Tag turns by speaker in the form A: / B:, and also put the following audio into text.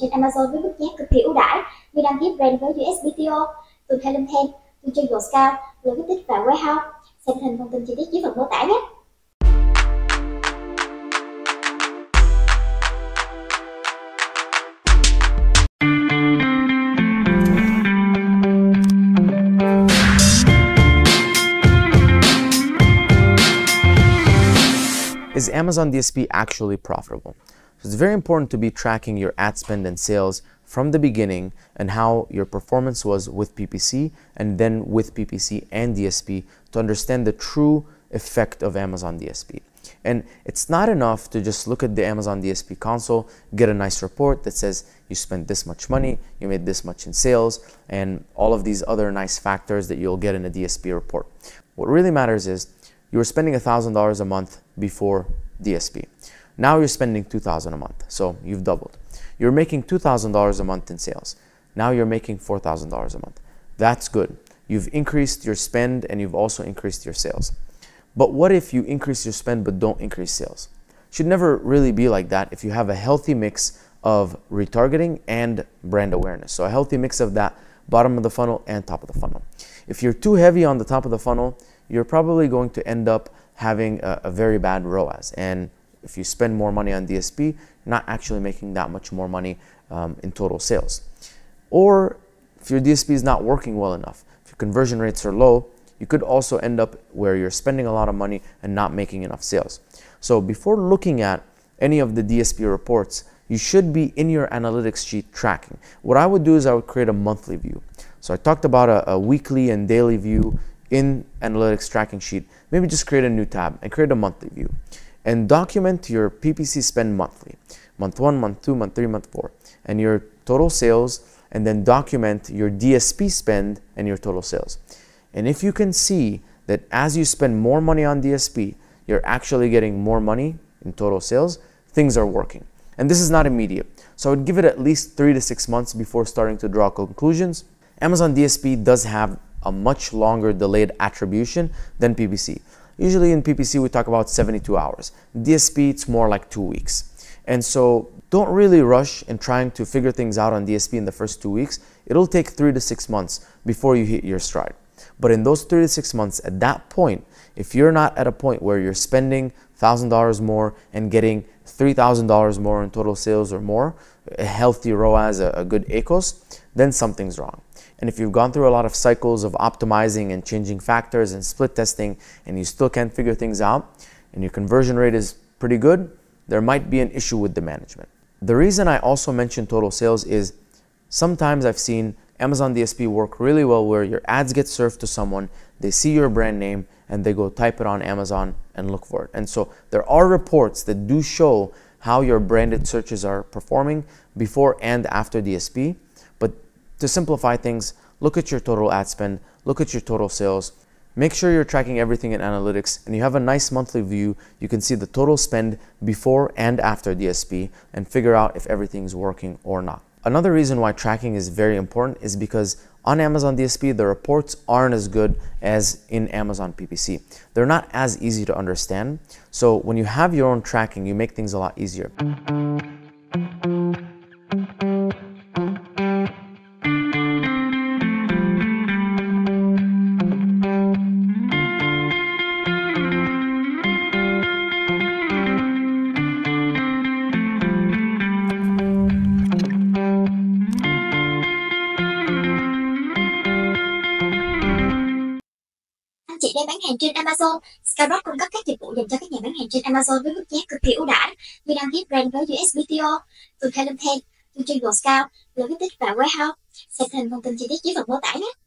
A: trên Amazon với mức giá cực kỳ ưu đãi như đăng ký brand với USBTO, tuần theo link thêm, tuần chơi gỗ cao, lợi quyết tích và warehouse. Xem hình thông tin chi tiết dưới phần mô tả nhé.
B: Is Amazon DSP actually profitable? So it's very important to be tracking your ad spend and sales from the beginning and how your performance was with PPC and then with PPC and DSP to understand the true effect of Amazon DSP. And it's not enough to just look at the Amazon DSP console, get a nice report that says you spent this much money, you made this much in sales, and all of these other nice factors that you'll get in a DSP report. What really matters is you were spending $1,000 a month before DSP. Now you're spending $2,000 a month, so you've doubled. You're making $2,000 a month in sales. Now you're making $4,000 a month. That's good. You've increased your spend and you've also increased your sales. But what if you increase your spend but don't increase sales? It should never really be like that if you have a healthy mix of retargeting and brand awareness. So a healthy mix of that bottom of the funnel and top of the funnel. If you're too heavy on the top of the funnel, you're probably going to end up having a very bad ROAS. And if you spend more money on DSP, you're not actually making that much more money in total sales. Or if your DSP is not working well enough, if your conversion rates are low, you could also end up where you're spending a lot of money and not making enough sales. So before looking at any of the DSP reports, you should be in your analytics sheet tracking. What I would do is I would create a monthly view. So I talked about a weekly and daily view in analytics tracking sheet. Maybe just create a new tab and create a monthly view and document your PPC spend monthly, month 1, month 2, month 3, month 4, and your total sales, and then document your DSP spend and your total sales. And if you can see that as you spend more money on DSP, you're actually getting more money in total sales, things are working. And this is not immediate. So I would give it at least 3 to 6 months before starting to draw conclusions. Amazon DSP does have a much longer delayed attribution than PPC. Usually in PPC, we talk about 72 hours. DSP, it's more like 2 weeks. And so don't really rush in trying to figure things out on DSP in the first 2 weeks. It'll take 3 to 6 months before you hit your stride. But in those 3 to 6 months, at that point, if you're not at a point where you're spending $1,000 more and getting $3,000 more in total sales or more, a healthy ROAS, a good ACOS, then something's wrong. And if you've gone through a lot of cycles of optimizing and changing factors and split testing and you still can't figure things out and your conversion rate is pretty good, there might be an issue with the management. The reason I also mention total sales is sometimes I've seen Amazon DSP work really well where your ads get served to someone, they see your brand name and they go type it on Amazon and look for it. And so there are reports that do show how your branded searches are performing before and after DSP. But to simplify things, look at your total ad spend, look at your total sales, make sure you're tracking everything in analytics and you have a nice monthly view. You can see the total spend before and after DSP and figure out if everything's working or not. Another reason why tracking is very important is because on Amazon DSP, the reports aren't as good as in Amazon PPC. They're not as easy to understand. So when you have your own tracking, you make things a lot easier.
A: Chị đang bán hàng trên Amazon. Scout cung cấp các dịch vụ dành cho các nhà bán hàng trên Amazon với mức giá cực kỳ ưu đãi như đăng ký brand với USBTO, tuần theo link thêm, tuần chơi Scout, lợi quyết tích và warehouse. Xem thêm thông tin chi tiết dưới phần mô tả nhé.